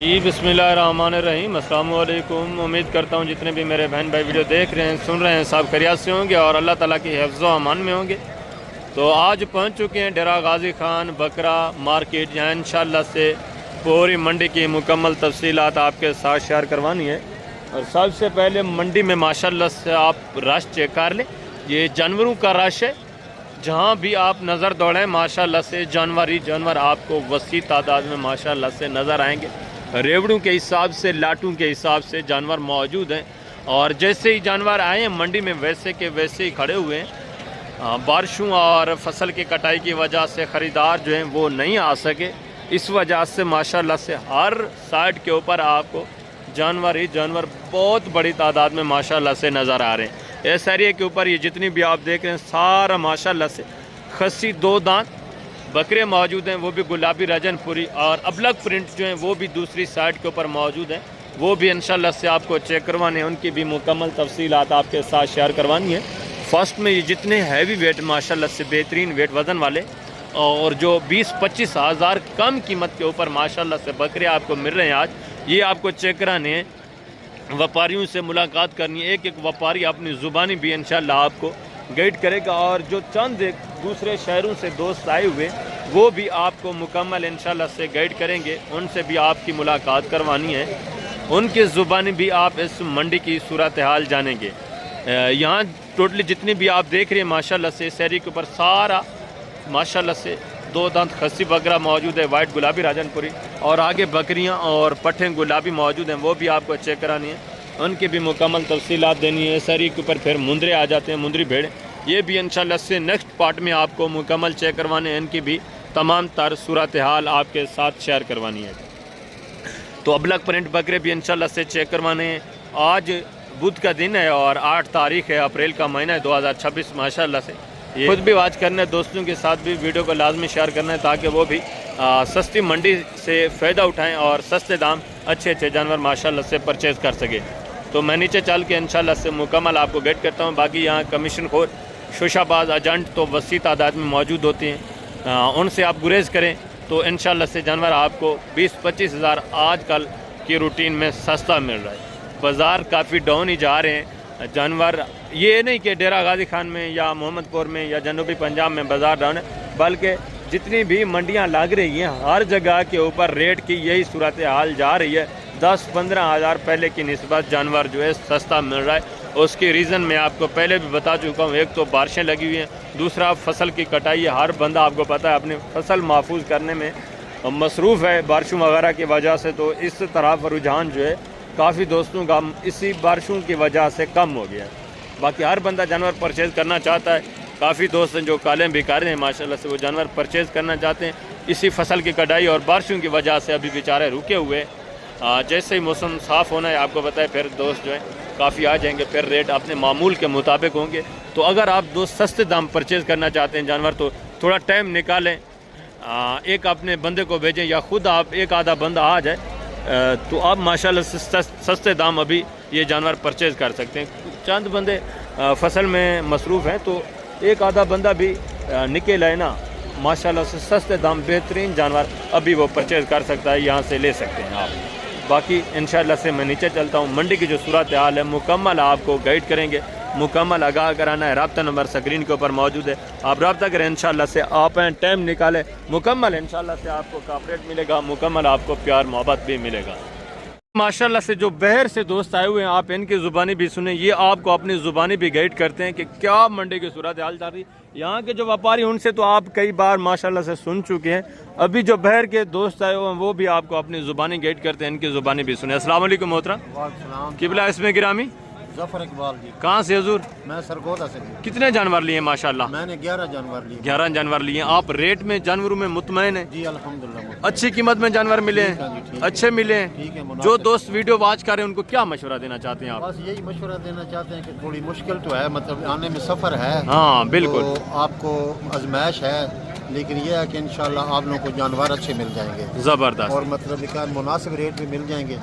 जी बिस्मिल्लाहिर्रहमानिर्रहीम, अस्सलाम वालेकुम। उम्मीद करता हूँ जितने भी मेरे बहन भाई वीडियो देख रहे हैं, सुन रहे हैं, सब खैरियत से होंगे और अल्लाह ताला की हिफ्ज़ व अमान में होंगे। तो आज पहुँच चुके हैं डेरा गाजी खान बकरा मार्केट, जहाँ इंशाअल्लाह से पूरी मंडी की मुकम्मल तफसीलात आपके साथ शेयर करवानी है। और सबसे पहले मंडी में माशाल्लाह से आप रश चेक कर लें, ये जानवरों का रश है। जहाँ भी आप नज़र दौड़ें माशाल्लाह से जानवर ही जानवर आपको वसी तादाद में माशाल्लाह से नज़र आएंगे। रेवड़ों के हिसाब से, लाटों के हिसाब से जानवर मौजूद हैं। और जैसे ही जानवर आए हैं मंडी में वैसे के वैसे ही खड़े हुए हैं। बारिशों और फसल की कटाई की वजह से ख़रीदार जो हैं वो नहीं आ सके, इस वजह से माशाल्लाह से हर साइड के ऊपर आपको जानवर ही जानवर बहुत बड़ी तादाद में माशाल्लाह से नज़र आ रहे हैं। इस एरिया के ऊपर ये जितनी भी आप देख रहे हैं सारा माशाल्लाह से खस्सी दो दांत बकरे मौजूद हैं, वो भी गुलाबी रजनपुरी, और अबलग प्रिंट जो हैं वो भी दूसरी साइड के ऊपर मौजूद हैं। वो भी इंशाल्लाह से आपको चेक करवाने हैं, उनकी भी मुकम्मल तफसीलात आपके साथ शेयर करवानी है। फर्स्ट में ये जितने हैवी वेट माशाल्लाह से बेहतरीन वेट वज़न वाले और जो 20-25 हज़ार कम कीमत के ऊपर माशाल्लाह से बकरे आपको मिल रहे हैं आज, ये आपको चेक कराने हैं। व्यापारियों से मुलाकात करनी है, एक एक व्यापारी अपनी ज़ुबानी भी इंशाल्लाह आपको गाइड करेगा। और जो चंद एक दूसरे शहरों से दोस्त आए हुए वो भी आपको मुकम्मल इंशाल्लाह से गाइड करेंगे, उनसे भी आपकी मुलाकात करवानी है, उनकी ज़ुबानी भी आप इस मंडी की सूरत हाल जानेंगे। यहाँ टोटली जितनी भी आप देख रहे हैं माशाल्लाह से इस एरिया के ऊपर सारा माशाल्लाह से दो दांत खस्सी बकरा मौजूद है, वाइट गुलाबी राजनपुरी, और आगे बकरियाँ और पट्ठे गुलाबी मौजूद हैं, वो भी आपको चेक करानी है, उनकी भी मुकम्मल तफसीलात देनी है। इस एरिया के ऊपर फिर मुंदरे आ जाते हैं, मुंदरी भेड़, ये भी इंशाल्लाह से नेक्स्ट पार्ट में आपको मुकम्मल चेक करवाने हैं, इनकी भी तमाम तर सूरत हाल आपके साथ शेयर करवानी है। तो अबलग प्रिंट बकरे भी इंशाल्लाह से चेक करवाने हैं। आज बुध का दिन है और 8 तारीख है, अप्रैल का महीना है 2026 माशाल्लाह से। ये खुद भी वाच करना है, दोस्तों के साथ भी वीडियो को लाजमी शेयर करना है ताकि वो भी सस्ती मंडी से फ़ायदा उठाएँ और सस्ते दाम अच्छे जानवर माशाल्लाह से परचेज़ कर सके। तो मैं नीचे चल के इंशाल्लाह से मुकम्मल आपको गाइड करता हूँ। बाकी यहाँ कमीशन खोर शोशाबाज एजेंट तो वसी तादाद में मौजूद होते हैं, उनसे आप गुरेज करें तो इंशाल्लाह से जानवर आपको 20-25 हज़ार आजकल की रूटीन में सस्ता मिल रहा है। बाज़ार काफ़ी डाउन ही जा रहे हैं जानवर, ये नहीं कि डेरा गाजी खान में या मोहम्मदपुर में या जनूबी पंजाब में बाज़ार डाउन है, बल्कि जितनी भी मंडियाँ लग रही हैं हर जगह के ऊपर रेट की यही सूरत हाल जा रही है। 10-15 हज़ार पहले की निस्बत जानवर जो है सस्ता मिल रहा है। उसकी रीज़न मैं आपको पहले भी बता चुका हूँ, एक तो बारिशें लगी हुई हैं, दूसरा फसल की कटाई है। हर बंदा आपको पता है अपनी फसल महफूज करने में मसरूफ़ है बारिशों वगैरह की वजह से, तो इस तरफ रुझान जो है काफ़ी दोस्तों का इसी बारिशों की वजह से कम हो गया है। बाकी हर बंदा जानवर परचेज़ करना चाहता है, काफ़ी दोस्त हैं जो कालें बेकार हैं माशाल्लाह से, वो जानवर परचेज़ करना चाहते हैं। इसी फसल की कटाई और बारिशों की वजह से अभी बेचारे रुके हुए। जैसे ही मौसम साफ़ होना है आपको पता है फिर दोस्त जो है काफ़ी आ जाएंगे, फिर रेट अपने मामूल के मुताबिक होंगे। तो अगर आप दोस्त सस्ते दाम परचेज़ करना चाहते हैं जानवर तो थोड़ा टाइम निकालें, एक अपने बंदे को भेजें या ख़ुद आप एक आधा बंदा आ जाए, तो आप माशाल्लाह से सस्ते दाम अभी ये जानवर परचेज़ कर सकते हैं। चंद बंदे फसल में मसरूफ़ हैं तो एक आधा बंदा भी निकल आए ना माशाल्लाह से सस्ते दाम बेहतरीन जानवर अभी वो परचेज़ कर सकता है, यहाँ से ले सकते हैं आप। बाकी इंशाल्लाह से मैं नीचे चलता हूँ, मंडी की जो सूरत हाल है मुकम्मल आपको गाइड करेंगे, मुकम्मल आगाह कराना है। रब्ता नंबर स्क्रीन के ऊपर मौजूद है, आप रब्ता करें इंशाल्लाह से, आप टाइम निकालें, मुकम्मल इंशाल्लाह से आपको कॉपरेट मिलेगा, मुकम्मल आपको प्यार मोहब्बत भी मिलेगा। माशाल्लाह से जो बहर से दोस्त आए हुए हैं आप इनकी ज़ुबानी भी सुने, ये आपको अपनी ज़ुबानी भी गाइड करते हैं कि क्या मंडी की सूरत हाल जा रही। यहाँ के जो व्यापारी उनसे तो आप कई बार माशाल्लाह से सुन चुके हैं, अभी जो बहर के दोस्त आए हुए हैं वो भी आपको अपनी ज़ुबानी गाइड करते हैं, इनकी ज़ुबानी भी सुने। अस्सलाम वालेकुम मोहतरम, किबला इसमें गिरामी, जफर इकबाल जी। कहाँ से हजूर? मैं सरगोदा से। कितने जानवर लिए माशाल्लाह? मैंने 11 जानवर लिए। 11 जानवर लिए। आप रेट में जानवरों में मुतमईन है? जी अल्हम्दुलिल्लाह। अच्छी कीमत में जानवर मिले हैं, अच्छे मिले हैं। ठीक है। जो दोस्त वीडियो वॉच कर रहे हैं उनको क्या मशवरा देना चाहते हैं आप? बस यही मशवरा देना चाहते हैं कि थोड़ी मुश्किल तो है, मतलब आने में सफ़र है। हाँ बिल्कुल, तो आपको आजमाइश है, लेकिन यह है कि इंशाल्लाह आप लोगों को जानवर अच्छे मिल जाएंगे, ज़बरदस्त, और मतलब मुनासिब रेट में मिल जाएंगे।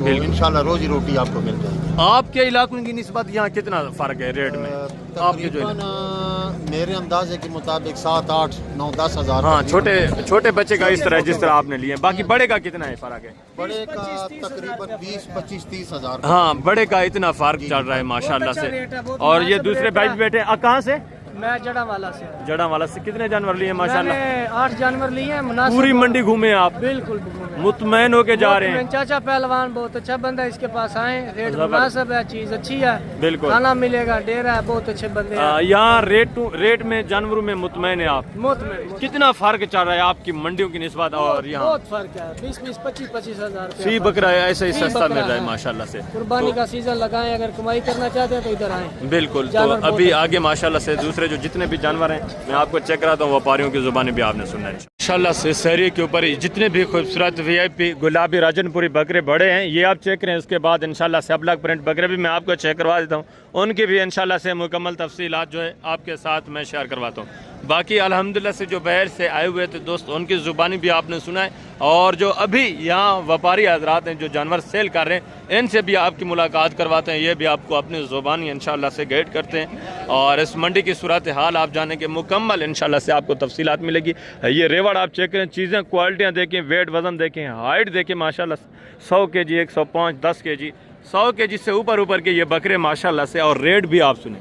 तो बिल्कुल। इंशाल्लाह रोजी रोटी आपको मिल जाएगी। आपके इलाकों की निस्बत यहाँ कितना फ़र्क है रेट में? आपके जो तकरीबन मेरे अंदाजे के मुताबिक 7, 8, 9, 10 हज़ार। हाँ, छोटे बच्चे का इस तरह जिस तरह आपने लिए, बाकी बड़े का कितना है फ़र्क है? बड़े का तकरीबन 20, 25, 30 हज़ार। हाँ, बड़े का इतना फ़र्क चल रहा है माशाल्लाह से। और ये दूसरे भाई भी बैठे, कहाँ से? मैं जड़ा वाला से कितने जानवर लिए माशाल्लाह? मैंने 8 जानवर लिए हैं। मुनासिब पूरी मंडी घूमे आप? बिल्कुल मुतमैन होके जा रहे हैं? चाचा पहलवान बहुत अच्छा बंदा है, इसके पास आए, रेट मुनासिब है, चीज अच्छी है, बिल्कुल खाना मिलेगा, डेरा है, बहुत अच्छे बंदे हैं। यहाँ रेट में जानवरों में मुतमैन है आप? मुतमैन। कितना फर्क चल रहा है आपकी मंडियों की निस्बत और यहाँ? बहुत फर्क है, 20, 25 हज़ार। सी बकरा है ऐसे ही सस्ता मिल रहा है माशाल्लाह से। कुर्बानी का सीजन लगाएं, अगर कमाई करना चाहते हैं तो इधर आए। बिल्कुल। तो अभी आगे माशाल्लाह से दूसरे जो जितने भी जानवर हैं मैं आपको चेक कराता हूँ, व्यापारियों की जुबानी भी आपने सुनना है माशाल्लाह से। शहरी के ऊपर जितने भी खूबसूरत VIP गुलाबी राजनपुरी बकरे बड़े हैं ये आप चेक करें। उसके बाद इंशाल्लाह से ब्लैक प्रिंट बकरे भी मैं आपको चेक करवा देता हूँ, उनकी भी इंशाल्लाह से मुकम्मल तफसीलात जो है आपके साथ मैं शेयर करवाता हूँ। बाकी अल्हम्दुलिल्लाह से जो बाहर से आए हुए थे दोस्त उनकी ज़ुबानी भी आपने सुना है, और जो अभी यहाँ व्यापारी हजरात हैं जो जानवर सेल कर रहे हैं इनसे भी आपकी मुलाकात करवाते हैं, ये भी आपको अपनी ज़ुबानी इंशाल्लाह से गाइड करते हैं। और इस मंडी की सूरत हाल आप जाने के मुकम्मल इंशाल्लाह से आपको तफसीलात मिलेगी। ये रेवड़ आप चेक करें, चीज़ें क्वालिटियाँ देखें, वेट वज़न देखें, हाइट देखें माशाल्लाह 100 kg, 105, 10 kg, 100 kg से ऊपर के ये बकरे माशाल्लाह से। और रेट भी आप सुने,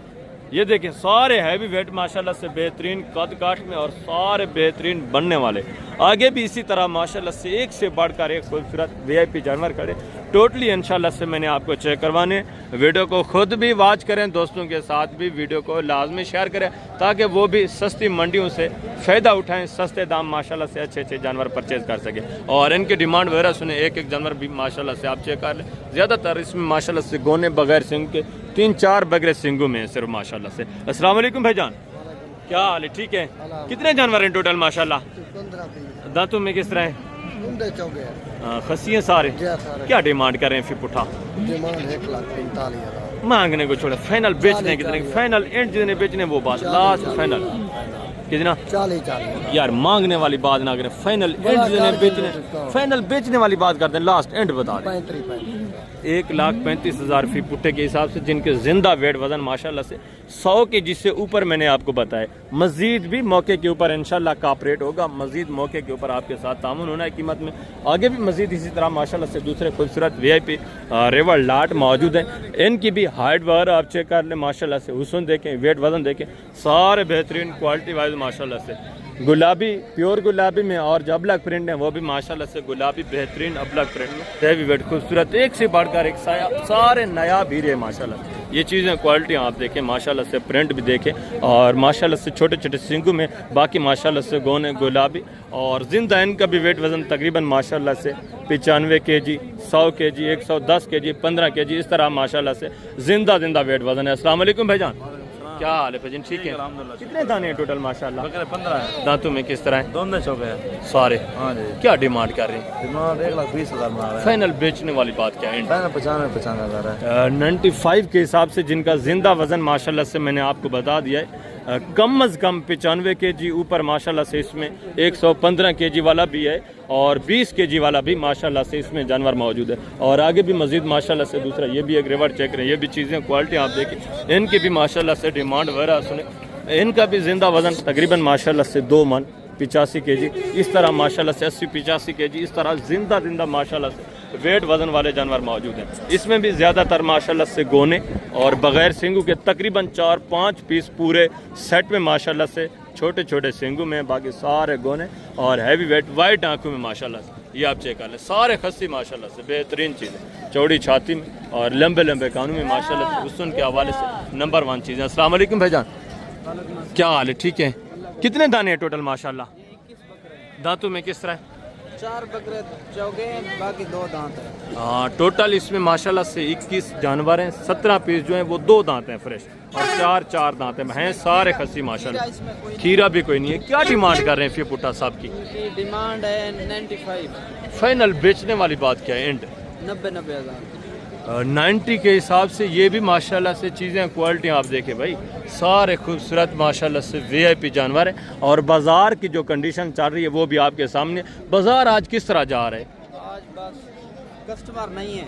ये देखें सारे हैवी वेट माशाल्लाह से बेहतरीन कद काठ में और सारे बेहतरीन बनने वाले। आगे भी इसी तरह माशाल्लाह से एक से बढ़कर एक खूबसूरत VIP जानवर खड़े टोटली इंशाल्लाह से मैंने आपको चेक करवाने। वीडियो को खुद भी वॉच करें, दोस्तों के साथ भी वीडियो को लाजमी शेयर करें ताकि वो भी सस्ती मंडियों से फ़ायदा उठाएं, सस्ते दाम माशाल्लाह से अच्छे जानवर परचेज़ कर सकें। और इनकी डिमांड वगैरह सुने, एक जानवर भी माशाल्लाह से आप चेक कर लें। ज़्यादातर इसमें माशाल्लाह से गोने बगैर सिंग के 3-4 बगैर सिंगों में सिर्फ माशाल्लाह से। अस्सलाम वालेकुम भाईजान, क्या हाल है? ठीक है। कितने जानवर हैं टोटल माशाल्लाह? 15। दांतों में किस तरह है? खसी हैं सारे। क्या डिमांड कर रहे हैं फिर पुठा? डिमांड 1,45,000 मांगने को छोड़े, फाइनल बेचने कितने? फाइनल एंड जितने बेचने वो बात, लास्ट फाइनल कितना? 40 यार मांगने वाली बात ना करें, फाइनल एंड जितने बेचने, फाइनल बेचने वाली बात करते हैं, लास्ट एंड बता दें। 1,35,000 फी पुट्टे के हिसाब से जिनके जिंदा वेट वजन माशाल्लाह से 100 kg से ऊपर मैंने आपको बताया। मजीद भी मौके के ऊपर इंशाल्लाह कॉपरेट होगा, मजीद मौके के ऊपर आपके साथ तामुन होना है कीमत में। आगे भी मजीद इसी तरह माशाल्लाह से दूसरे खूबसूरत VIP रेवड़ लाट मौजूद हैं, इनकी भी हाइट वगैरह आप चेक कर लें माशाल्लाह से। हुस्न देखें, वेट वजन देखें, सारे बेहतरीन क्वालिटी वाइज माशाल्लाह से। गुलाबी प्योर गुलाबी में और जो अबलग प्रिंट है वो भी माशाल्लाह से गुलाबी बेहतरीन अबलग प्रिंट में, हैवी वेट खूबसूरत, एक से बढ़कर एक सारे नया भी रहे माशाल्लाह। ये चीज़ें क्वालिटी आप देखें माशाल्लाह से, प्रिंट भी देखें और माशाल्लाह से छोटे छोटे सिंगों में, बाकी माशाल्लाह से गोने गुलाबी। और जिंदा इनका भी वेट वज़न तकरीबन माशाल्लाह से 95 kg, 100 kg, 110 kg, 15 kg, इस तरह माशाल्लाह से जिंदा वेट वज़न है। अस्सलाम वालेकुम भाईजान, क्या हाल है भाईजान? ठीक है। कितने दाने हैं टोटल माशाल्लाह? 15 है। दांतों में किस तरह है? दोनों चौके हैं सारे। हाँ जी। क्या डिमांड कर रहे हैं? डिमांड 1,20,000 बना रहे हैं। फाइनल बेचने वाली बात क्या है? 95,000 है। 95 के हिसाब से जिनका जिंदा वजन माशाल्लाह से मैंने आपको बता दिया है, कम अज़ कम 95 kg, ऊपर माशाल्लाह से इसमें 115 kg वाला भी है और 20 kg वाला भी माशाल्लाह से इसमें जानवर मौजूद है। और आगे भी मजीद माशाल्लाह से दूसरा ये भी एक रेवड़ चेक करें, ये भी चीज़ें क्वालिटी आप देखें, इनकी भी माशाल्लाह से डिमांड वगैरह सुने। इनका भी जिंदा वजन तकरीबन माशाल्लाह से 2 मन 85 kg, इस तरह माशाल्लाह से 80-85 kg, इस तरह जिंदा माशाल्लाह से वेट वजन वाले जानवर मौजूद हैं। इसमें भी ज़्यादातर माशाल्लाह से गोने और बग़ैर सिंगू के तकरीबन 4-5 पीस पूरे सेट में माशाल्लाह से छोटे छोटे सिंगू में, बाकी सारे गोने और हैवी वेट वाइट आंखों में माशाल्लाह से। ये आप चेक कर लें, सारे खस्सी माशाल्लाह से बेहतरीन चीज़ें, चौड़ी छाती में और लंबे कानों में माशाल्लाह से, हुस्न के हवाले से नंबर 1 चीज़ें। अस्सलाम वालेकुम भाईजान, क्या हाल है? ठीक है। कितने दाने हैं टोटल माशाल्लाह? दांतों में किस तरह? 4 बकरे चौगे हैं, बाकी 2 दांत हैं। हाँ, टोटल इसमें माशाल्लाह से 21 जानवर हैं, 17 पीस जो हैं वो 2 दांत हैं फ्रेश और 4 दांत हैं सारे खस्सी माशाल्लाह। खीरा भी कोई नहीं है। क्या डिमांड कर रहे हैं फिर पुट्टा साहब की? डिमांड है 95। फाइनल बेचने वाली बात क्या है? एंड 90,000। 90 के हिसाब से ये भी माशाल्लाह से चीज़ें क्वालिटी आप देखें भाई, सारे खूबसूरत माशाल्लाह से VIP जानवर है। और बाज़ार की जो कंडीशन चल रही है वो भी आपके सामने। बाज़ार आज किस तरह जा रहा है? आज बस कस्टमर नहीं है।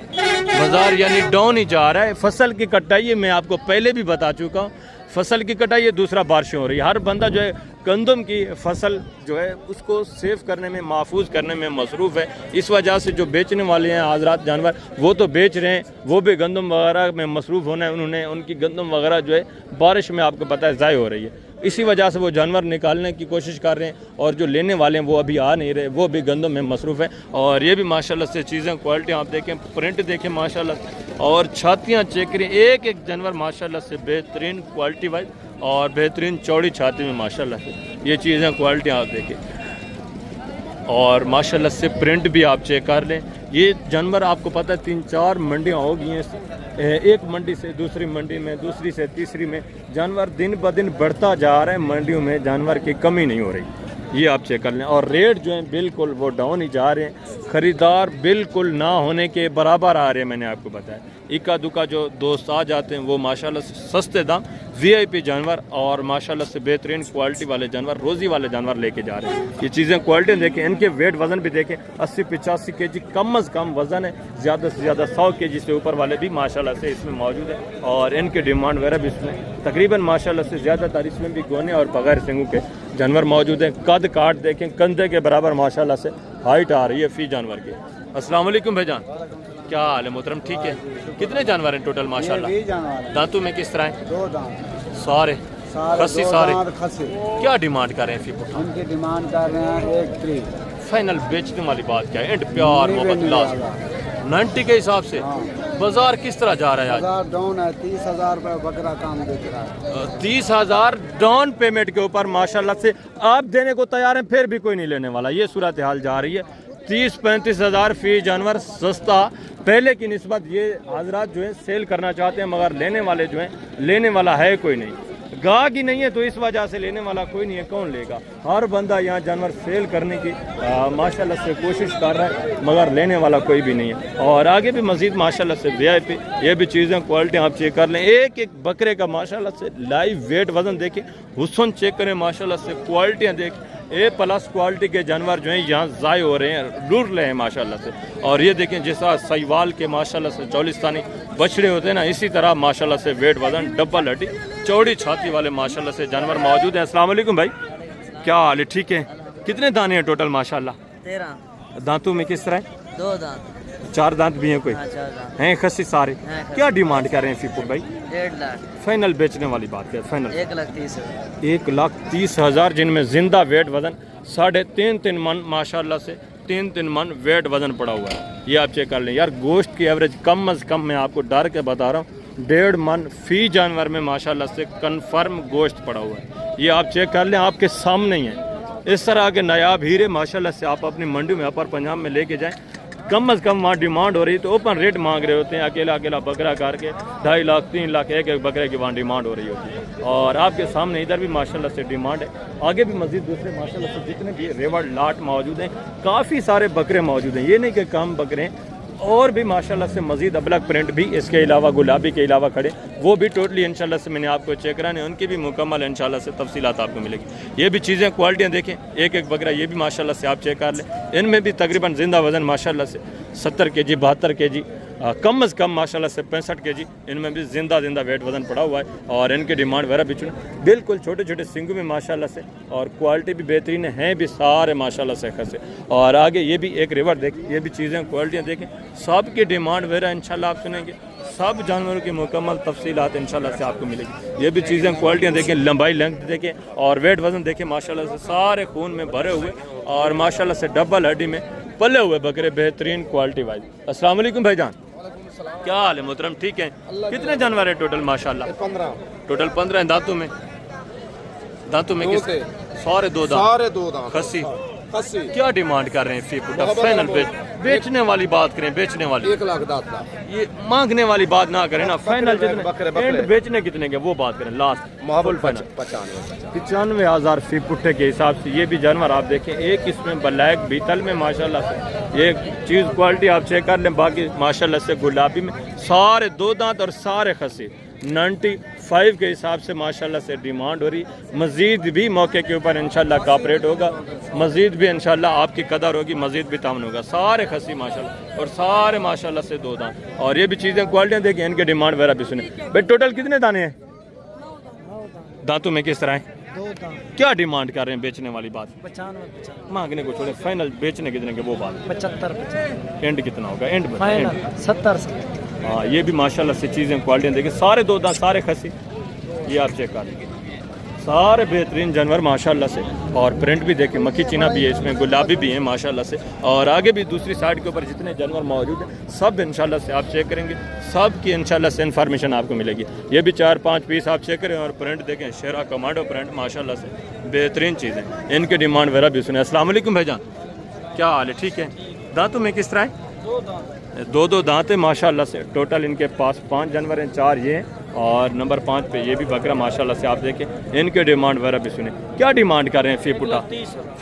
बाजार यानी डाउन ही जा रहा है। फसल की कटाई है, मैं आपको पहले भी बता चुका हूँ, फसल की कटाई है, दूसरा बारिशें हो रही है। हर बंदा जो है गंदम की फसल जो है उसको सेव करने में, महफूज करने में मसरूफ़ है। इस वजह से जो बेचने वाले हैं हज़रात जानवर, वो तो बेच रहे हैं, वो भी गंदम वगैरह में मसरूफ़ होना है उन्होंने। उनकी गंदम वगैरह जो है बारिश में आपको पता है ज़ाय हो रही है, इसी वजह से वो जानवर निकालने की कोशिश कर रहे हैं। और जो लेने वाले हैं वो अभी आ नहीं रहे, वो भी गंदम में मसरूफ़ है। और ये भी माशाल्लाह से चीज़ें, क्वालिटी आप देखें, प्रिंट देखें माशाल्लाह, और छातियाँ चेक करें, एक एक जानवर माशाल्लाह से बेहतरीन क्वालिटी वाइज और बेहतरीन चौड़ी छाती में माशाल्लाह से ये चीज़ें क्वालिटी आप देखें। और माशाल्लाह से प्रिंट भी आप चेक कर लें। ये जानवर आपको पता है 3-4 मंडियाँ हो गई हैं, एक मंडी से दूसरी मंडी में, दूसरी से तीसरी में, जानवर दिन ब दिन बढ़ता जा रहा है। मंडियों में जानवर की कमी नहीं हो रही, ये आप चेक कर लें। और रेट जो है बिल्कुल वो डाउन ही जा रहे हैं, ख़रीदार बिल्कुल ना होने के बराबर आ रहे हैं। मैंने आपको बताया, इक्का दुक्का जो दोस्त आ जाते हैं वो माशाल्लाह से सस्ते दाम VIP जानवर और माशाल्लाह से बेहतरीन क्वालिटी वाले जानवर, रोज़ी वाले जानवर लेके जा रहे हैं। ये चीज़ें क्वालिटी देखें, इनके वेट वज़न भी देखें, 80-85 kg कम अज़ कम वज़न है, ज़्यादा से ज़्यादा 100 kg से ऊपर वाले भी माशाल्लाह से इसमें मौजूद है। और इनके डिमांड वगैरह भी इसमें तकरीबन माशाल्लाह से ज़्यादातर इसमें भी गोने और बगैर सिंगों के जानवर मौजूद हैं। कद काट देखें, कंधे के बराबर माशाल्लाह से हाइट आ रही है फी जानवर की। अस्सलाम वालेकुम भाईजान, क्या हाल है मोहतरम? ठीक है। कितने जानवर हैं टोटल माशाल्लाह? दांतों में किस तरह हैं? 2 दांत सारे खस्सी सारे। खस्सी। क्या डिमांड कर रहे हैं फी पुट्ठा? उनकी डिमांड कर रहे हैं 1.3। फाइनल बेचने वाली बात क्या है? एंड प्यार मोहब्बत लास्ट 90 के हिसाब से बाजार किस तरह जा रहा है आज? बाजार डाउन है, 30,000 रुपये बकरा काम बेच रहा है। 30,000 डाउन पेमेंट के ऊपर माशाल्लाह से आप देने को तैयार हैं, फिर भी कोई नहीं लेने वाला। ये सूरत हाल जा रही है। 30-35,000 फी जानवर सस्ता, पहले की निस्बत ये हजरात जो है सेल करना चाहते हैं, मगर लेने वाले जो हैं, लेने वाला है कोई नहीं, गाहक ही नहीं है, तो इस वजह से लेने वाला कोई नहीं है। कौन लेगा? हर बंदा यहाँ जानवर सेल करने की माशाल्लाह से कोशिश कर रहा है, मगर लेने वाला कोई भी नहीं है। और आगे भी मजीद माशाल्लाह से VIP ये भी चीज़ें क्वालिटी आप चेक कर लें। एक एक बकरे का माशाल्लाह से लाइव वेट वज़न देखें, हुस्न चेक करें, माशाल्लाह से क्वालिटियाँ देखें। A+ क्वालिटी के जानवर जो हैं यहाँ ज़ाय हो रहे हैं, लुट रहे हैं माशाल्लाह से। और ये देखें जैसा सहीवाल के माशाल्लाह से चौलिस्तानी बछड़े होते हैं ना, इसी तरह माशाल्लाह से वेट वज़न, डबल हड्डी, चौड़ी छाती वाले माशाल्लाह से जानवर मौजूद हैं। अस्सलाम वालेकुम भाई, क्या हाल है? ठीक है। कितने दाने हैं टोटल माशाल्लाह? 13। दांतों में किस तरह? 2 दांत। 4 दांत भी हैं कोई? 4 दांत हैं खस्सी सारे। क्या डिमांड कर रहे हैं फीपुर भाई? 1.5 लाख। फाइनल बेचने वाली बात है, फाइनल 1,30,000। 1,30,000 जिनमें जिंदा वेट वज़न 3.5 मन माशाल्लाह से 3 मन वेट वज़न पड़ा हुआ है। ये आप चेक कर लें यार। गोश्त की एवरेज कम अज़ कम मैं आपको डर के बता रहा हूँ 1.5 मन फी जानवर में माशाल्लाह से कन्फर्म गोश्त पड़ा हुआ है। ये आप चेक कर लें, आपके सामने ही है। इस तरह के नायाब हीरे माशाल्लाह से आप अपनी मंडी में, अपर पंजाब में लेके जाएं। कम अज़ कम वहाँ डिमांड हो रही, तो ओपन रेट मांग रहे होते हैं। अकेला अकेला बकरा करके 2.5 लाख 3 लाख एक एक बकरे की वहाँ डिमांड हो रही होती है। और आपके सामने इधर भी माशाल्लाह से डिमांड है। आगे भी मज़ीद दूसरे माशाल्लाह से जितने भी रेवड़ लाट मौजूद हैं, काफ़ी सारे बकरे मौजूद हैं। ये नहीं कि कम बकरे हैं, और भी माशाल्लाह से मज़ीद अबलग प्रिंट भी इसके अलावा, गुलाबी के अलावा खड़े, वो भी टोटली इंशाल्लाह से मैंने आपको चेक कराने, उनकी भी मुकम्मल इंशाल्लाह से तफसीलात आपको मिलेगी। ये भी चीज़ें क्वालिटियाँ देखें, एक एक बकरा ये भी माशाल्लाह से आप चेक कर लें। इनमें भी तकरीबन जिंदा वज़न माशाल्लाह से 70 kg 72 kg, कम अज़ कम माशाल्लाह से 65 kg, इनमें भी जिंदा वेट वज़न पड़ा हुआ है। और इनकी डिमांड वगैरह भी बिल्कुल छोटे छोटे सिंगों में माशाल्लाह से, और क्वालिटी भी बेहतरीन है भी सारे माशाल्लाह से खसे। और आगे ये भी एक रिवर देखें, ये भी चीज़ें क्वालिटियाँ देखें, सब की डिमांड वगैरह इंशाल्लाह आप सुनेंगे। सब जानवरों की मुकम्मल तफसीलात इंशाल्लाह से आपको मिलेगी। ये भी चीज़ें क्वालिटियाँ देखें, लंबाई लेंथ देखें, और वेट वज़न देखें, माशाल्लाह से सारे खून में भरे हुए, और माशाल्लाह से डबल हड्डी में पले हुए बकरे, बेहतरीन क्वालिटी वाइज। अस्सलाम वालेकुम भाईजान, क्या हाल है मोहतरम? ठीक है। कितने जानवर है टोटल माशाल्लाह? 15। टोटल 15 हैं। दांतों में किस? सारे 2 दांत। खस्सी। क्या डिमांड कर रहे हैं फी पुट्ठा? फाइनल बेचने वाली बात करें, बेचने वाली 1 लाख 10 लाख। ये मांगने वाली बात ना करें ना, फाइनल जितने एंड बेचने कितने के वो बात करें, लास्ट फुल फाइनल 95,000 फी पुट्ठे के हिसाब से। ये भी जानवर आप देखें, एक इसमें ब्लैक बीतल में माशाल्लाह से ये चीज़ क्वालिटी आप चेक कर लें। बाकी माशाल्लाह से गुलाबी में सारे 2 दांत और सारे खस्सी 90 5 के हिसाब से माशाल्लाह से डिमांड हो रही। मज़ीद भी मौके के ऊपर इंशाल्लाह कॉपरेट होगा, मज़ीद भी इंशाल्लाह आपकी कदर होगी, मज़ीद भी तामन होगा। सारे खसी माशाल्लाह और सारे माशाल्लाह से 2 दांत। और ये भी चीज़ें क्वालिटियाँ देखिए, इनके डिमांड वगैरह भी सुने। भाई टोटल कितने दाने हैं दांतों में, किस तरह हैं? 2 दांत। क्या डिमांड कर रहे हैं बेचने वाली बात? 95 मांगने को छोड़े, फाइनल बेचने कितने के वो बात। 75 एंड कितना होगा? And final 70। हाँ, ये भी माशाल्लाह से चीज़ें क्वालिटियाँ देखिए, सारे 2 दांत, सारे खसी, ये आप चेक कर लीजिए, सारे बेहतरीन जानवर माशाल्लाह से। और प्रिंट भी देखें, मक्खी चीना भी है इसमें, गुलाबी भी हैं माशाल्लाह से। और आगे भी दूसरी साइड के ऊपर जितने जानवर मौजूद हैं सब इंशाल्लाह से आप चेक करेंगे, सब की इंशाल्लाह से इन्फॉर्मेशन आपको मिलेगी। ये भी 4-5 पीस आप चेक करें और प्रिंट देखें, शेरा कमांडो प्रिंट माशाल्लाह से बेहतरीन चीज़ें, इनकी डिमांड वगैरह भी सुने। अस्सलाम वालेकुम भाईजान, क्या हाल है? ठीक है। दांतों में किस तरह है? 2 दांत है माशाल्लाह से। टोटल इनके पास 5 जानवर हैं, 4 ये हैं और नंबर 5 पे ये भी बकरा माशाल्लाह से आप देखें। इनके डिमांड वगैरह भी सुने। क्या डिमांड कर रहे हैं? फी पुटा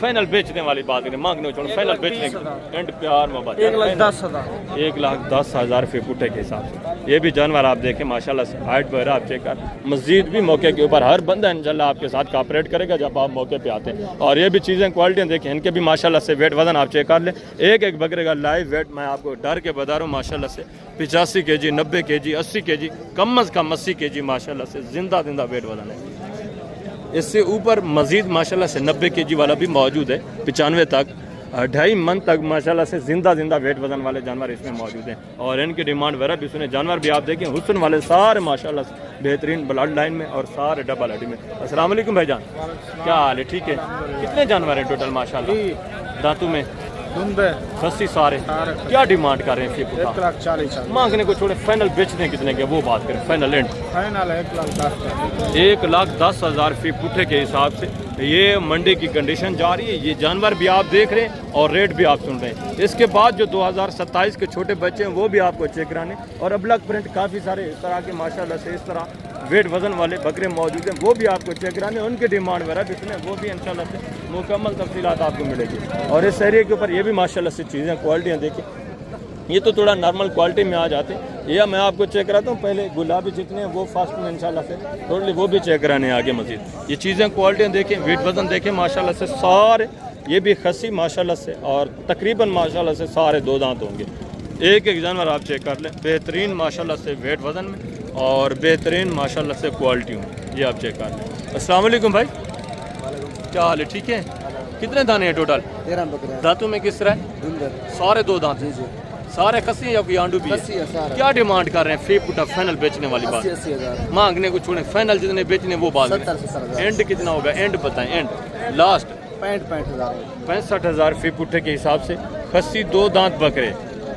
फाइनल बेचने वाली बात करें, मांगने छोड़ फाइनल बेचने की एंड प्यार मोहब्बत 1,10,000 1,10,000 फी पुटे के हिसाब से। ये भी जानवर आप देखें माशाल्लाह से, हाइट वगैरह आप चेक कर। मज़ीद भी मौके के ऊपर हर बंदा इंशाल्लाह आपके साथ कॉपरेट करेगा जब आप मौके पे आते हैं। और ये भी चीज़ें क्वालिटियाँ देखें, इनके भी माशाल्लाह से वेट वजन आप चेक कर लें। एक बकरे का लाइव वेट मैं आपको डर के बता रहा हूँ माशाल्लाह से 85 kg, 90 kg, 80 kg, कम अज़ कम 80 kg माशाल्लाह से जिंदा वेट वजन है। इससे ऊपर मज़ीद माशाल्लाह से 90 kg वाला भी मौजूद है, 95 तक, 2.5 मन तक माशाल्लाह से जिंदा वेट वजन वाले जानवर इसमें मौजूद हैं। और इनकी डिमांड वगैरह भी सुने। जानवर भी आप देखें, हुस्न वाले सारे माशाल्लाह से बेहतरीन ब्लड लाइन में और सारे डबल हड्डी में। अस्सलाम वालेकुम भाईजान, क्या हाल है? ठीक है। कितने जानवर हैं टोटल माशाल्लाह दांतों में? खसी सारे। क्या डिमांड कर रहे हैं? 1,40,000 मांगने को छोड़े, फाइनल बेचने कितने के वो बात करें, फाइनल एंड फाइनल 1,10,000 1,10,000 फी पुट्ठे के हिसाब से। ये मंडी की कंडीशन जा रही है। ये जानवर भी आप देख रहे हैं और रेट भी आप सुन रहे हैं। इसके बाद जो 2027 के छोटे बच्चे हैं वो भी आपको चेक कराने, और अबलग प्रिंट काफ़ी सारे इस तरह के माशाल्लाह से इस तरह वेट वजन वाले बकरे मौजूद हैं, वो भी आपको चेक कराने। उनके डिमांड वगैरह भी सुने, वो भी इंशाल्लाह से मुकम्मल तफसीलात आपको मिलेगी। और इस एरिया के ऊपर ये भी माशाल्लाह से चीज़ें क्वालिटियाँ देखिए, ये तो थोड़ा नॉर्मल क्वालिटी में आ जाते हैं। यह मैं आपको चेक कराता हूँ। पहले गुलाबी जितने हैं वो फास्ट में इंशाल्लाह से टोटली वो भी चेक कराने हैं आगे मजीद। ये चीज़ें क्वालिटियाँ देखें, वेट वजन देखें माशाल्लाह से सारे। ये भी खसी माशाल्लाह से, और तकरीबन माशाल्लाह से सारे 2 दांत होंगे। एक जानवर आप चेक कर लें, बेहतरीन माशाल्लाह से वेट वजन में और बेहतरीन माशाल्लाह से क्वालिटी में, ये आप चेक कर लें। अस्सलाम वालेकुम भाई, क्या हाल है? ठीक है। कितने दाने हैं टोटल? 13 बकरे। दांतों में किस तरह? सारे 2 दांत सारे खसी हैं या कोई आंडू भी है? क्या डिमांड कर रहे हैं? फी पुटा फाइनल बेचने वाली बात। 80,000 मांगने को छोड़े, फाइनल जितने बेचने वो बात। 70,000 एंड कितना होगा? एंड बताएं, एंड लास्ट 65,000 65,000 फी पुट्ठे के हिसाब से। खस्सी 2 दांत बकरे,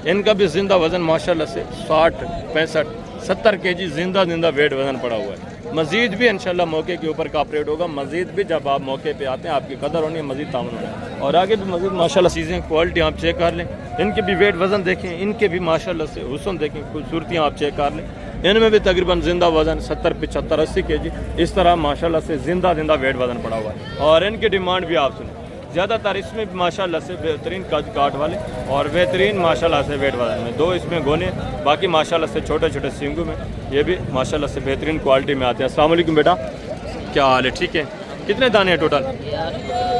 इनका भी जिंदा वजन माशाल्लाह से 60, 65, 70 kg जिंदा वेट वजन पड़ा हुआ है। मज़ीद भी इंशाल्लाह मौके के ऊपर कॉपरेट होगा। मज़ीद भी जब आप मौके पे आते हैं आपकी कदर होनी है, मज़ीद तामन होना है। और आगे भी मज़ीद माशाल्लाह चीज़ें क्वालिटी आप चेक कर लें, इनके भी वेट वजन देखें, इनके भी माशाल्लाह से हुस्न देखें, खूबसूरतियाँ आप चेक कर लें। इनमें भी तकरीबन जिंदा वजन 70, 75, 80 kg इस तरह माशाल्लाह से जिंदा वेट वजन पड़ा हुआ है। और इनकी डिमांड भी आप सुनें, ज़्यादातर इसमें भी माशाल्लाह से बेहतरीन कद काट वाले और बेहतरीन माशाल्लाह से वेट वजन में। 2 इसमें गोने, बाकी माशाल्लाह से छोटे छोटे सींगों में। ये भी माशाल्लाह से बेहतरीन क्वालिटी में आते हैं। अस्सलाम वालेकुम बेटा, क्या हाल है? ठीक है। कितने दाने हैं टोटल?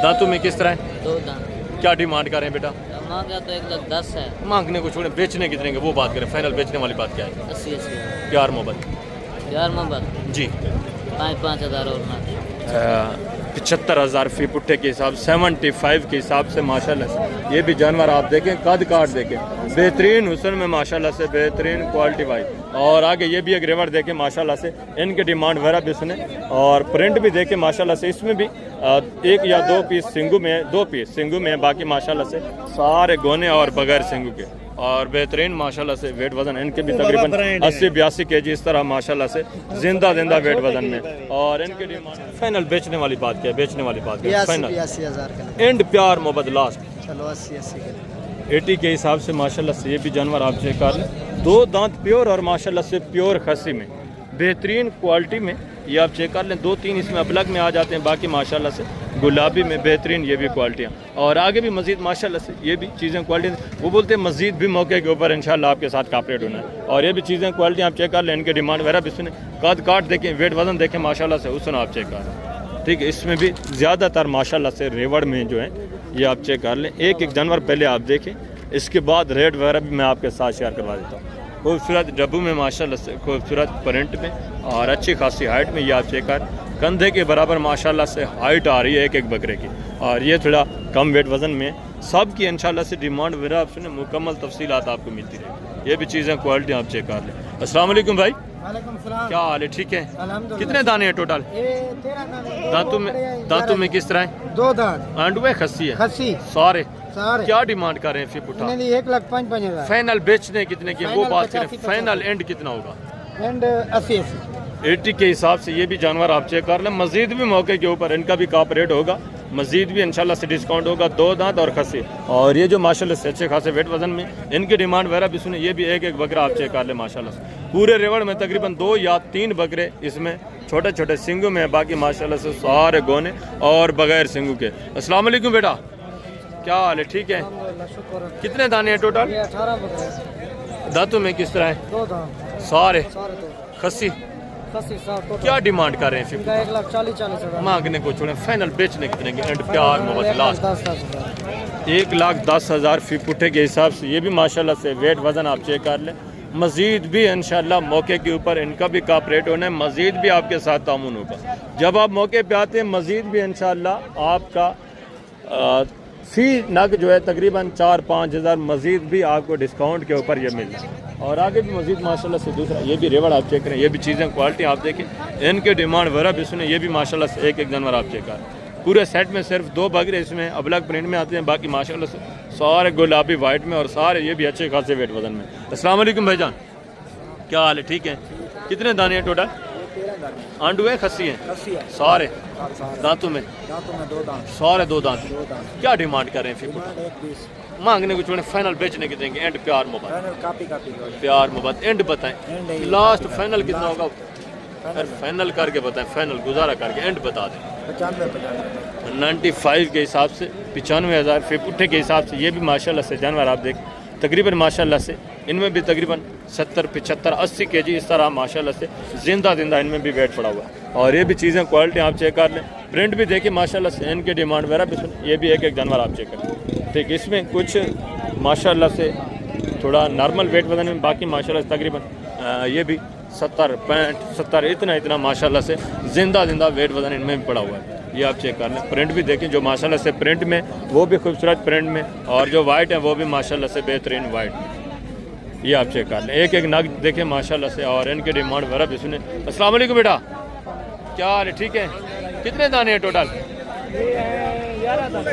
दांतों में किस तरह है? 2 दांत। क्या डिमांड करें बेटा? मांगा तो 1,10,000 है। मांगने को छोड़े, बेचने कितने के वो बात करें, फाइनल बेचने वाली बात क्या है? 80 प्यार मोहब्बत यार मोहब्बत जी। 5,000 और ना 75,000 फी पुट्ठे के हिसाब, 75 के हिसाब से माशाल्लाह से। ये भी जानवर आप देखें, कद काट देखें, बेहतरीन हुस्न में माशाल्लाह से, बेहतरीन क्वालिटी वाइज। और आगे ये भी एक रेवर देखें माशाल्लाह से, इनके डिमांड वगैरह भी सुने। और प्रिंट भी देखें माशाल्लाह से, इसमें भी 1 या 2 पीस सिंगू में, 2 पीस सिंगू में, बाकी माशाल्लाह से सारे गोने और बगैर सिंगू के। और बेहतरीन माशाल्लाह से वेट वजन इनके भी तकरीबन 80-82 kg इस तरह माशाल्लाह से जिंदा वेट वजन में। और इनके डिमांड फाइनल बेचने वाली बात क्या है? बेचने वाली बात क्या है? फाइनल 80,000 एंड प्यार मोहब्बत लास्ट चलो 80 80 के हिसाब से माशाल्लाह से। ये भी जानवर आप चेक कर लें, 2 दांत प्योर और माशाल्लाह से प्योर खसी में बेहतरीन क्वालिटी में, ये आप चेक कर लें। 2-3 इसमें अबलग में आ जाते हैं, बाकी माशाल्लाह से गुलाबी में बेहतरीन ये भी क्वालिटियाँ। और आगे भी मज़ीद माशाल्लाह से ये भी चीज़ें क्वालिटी, वो बोलते हैं मज़ीद भी मौके के ऊपर इंशाल्लाह आपके साथ कॉपरेट होना है। और ये भी चीज़ें क्वालिटी आप चेक कर लें, इनके डिमांड वगैरह भी सुने, कद काट देखें, वेट वजन देखें माशाल्लाह से, उस आप चेक कर लें। ठीक है, इसमें भी ज़्यादातर माशाल्लाह से रेवड़ में जो है ये आप चेक कर लें। एक एक जानवर पहले आप देखें, इसके बाद रेट वगैरह भी मैं आपके साथ शेयर करवा देता हूँ। खूबसूरत डब्बू में माशाल्लाह से, खूबसूरत प्रिंट में और अच्छी खासी हाइट में, ये आप चेक कर, कंधे के बराबर माशाल्लाह से हाइट आ रही है एक एक बकरे की। और ये थोड़ा कम वेट वज़न में, सब की इंशाल्लाह से डिमांड वगैरह आप सुने, मुकम्मल तफसीलात आपको मिलती रहेगी। ये भी चीज़ें क्वालिटी आप चेक कर लें। अस्सलाम वालेकुम भाई, वालेकुम सलाम। क्या हाल है? ठीक है। अल्हम्दुलिल्लाह। कितने दाने हैं टोटल? ये 13 दाने। दांतों में किस तरह है? 2 दांत। आंडू है, खस्सी है? खस्सी सारे। सारे। क्या डिमांड कर रहे हैं फिर पुट्ठा? 1,05,000। फाइनल बेचने कितने की, वो बात करें। 85 फाइनल एंड कितना होगा? एंड 80 80 के हिसाब से ये भी जानवर आप चेक कर लें। मजीद भी मौके के ऊपर इनका भी काप रेट होगा, मजीद भी इंशाल्लाह से डिस्काउंट होगा। 2 दांत और खस्सी, और ये जो माशाल्लाह से अच्छे खासे वेट वजन में, इनकी डिमांड वगैरह भी सुने। ये भी एक एक बकरा आप चेक कर लें माशाल्लाह से। पूरे रेवड़ में तकरीबन 2 या 3 बकरे इसमें छोटे छोटे सिंगू में, बाकी माशाल्लाह से सारे गोने और बगैर सिंगू के। अस्सलाम वालेकुम बेटा, क्या हाल है? ठीक है। शुक्र। कितने दाने हैं टोटल? ये 18 बकरे। दांतों में किस तरह है? 2 दांत। सारे। सारे 2 खस्सी। खस्सी सारे टोटल। क्या डिमांड कर रहे हैं फिर? 1,40,000। मांगने को छोड़े, फाइनल बेचने कितने की? एंड प्यार मोहब्बत लास्ट 10,000। 1,10,000 फी पुट्ठे के हिसाब से। ये भी माशाल्लाह से वेट वजन आप चेक कर लें। मज़ीद भी इंशाल्लाह मौके के ऊपर इनका भी कापरेट होना है, मज़ीद भी आपके साथ तामुन होगा। जब आप मौके पे आते हैं, मज़ीद भी इंशाल्लाह आपका फी नग जो है तकरीबन 4-5 हज़ार मज़ीद भी आपको डिस्काउंट के ऊपर ये मिल जाए। और आगे भी मज़ीद माशाल्लाह से दूसरा, ये भी रेवड़ आप चेक करें, ये भी चीज़ें क्वालिटी आप देखें, इनके डिमांड वगैरह भी सुने। ये भी माशाल्लाह से एक एक जानवर आप चेक करें। पूरे सेट में सिर्फ 2 बकरे इसमें अबलग प्रिंट में आते हैं, बाकी माशाल्लाह से सारे गुलाबी वाइट में, और सारे ये भी अच्छे खासे वेट वजन में। अस्सलाम वालेकुम भाईजान, क्या हाल है? ठीक है। कितने दाने हैं टोटल? आंडू है, खस्सी है? सारे। दांतों में? 2 दांत। सारे 2 दांत। क्या डिमांड कर रहे हैं फिर? मांगने को छोड़े, फाइनल बेचने के देंगे। एंड प्यार मोहब्बत, प्यार मोहब्बत एंड बताएं। लास्ट फाइनल कितना होगा? फाइनल करके बताएं, फाइनल गुजारा करके एंड बता दें। 95 के हिसाब से, 95,000 फी पुट्ठे के हिसाब से। ये भी माशाल्लाह से जानवर आप देख, तकरीबन माशाल्लाह से इनमें भी तकरीबन 70, 75, 80 kg इस तरह माशाल्लाह से जिंदा इनमें भी वेट पड़ा हुआ है। और ये भी चीज़ें क्वालिटी आप चेक कर लें, प्रिंट भी देखिए माशाल्लाह से, इनके डिमांड वगैरह भी सुन। ये भी एक एक जानवर आप चेक करें। ठीक, इसमें कुछ माशाल्लाह से थोड़ा नॉर्मल वेट वजन में, बाकी माशाल्लाह से तकरीबन ये भी 70, 65, 70 इतना माशाल्लाह से जिंदा वेट वजन इनमें भी पड़ा हुआ है। ये आप चेक कर लें। प्रिंट भी देखें, जो माशाल्लाह से प्रिंट में, वो भी खूबसूरत प्रिंट में, और जो वाइट है वो भी माशाल्लाह से बेहतरीन वाइट। ये आप चेक कर लें, एक एक नग देखें माशाल्लाह से, और इनके डिमांड वगैरह भी सुने। अस्सलाम वालेकुम बेटा, क्या हाल है? ठीक है। कितने दाने हैं टोटल?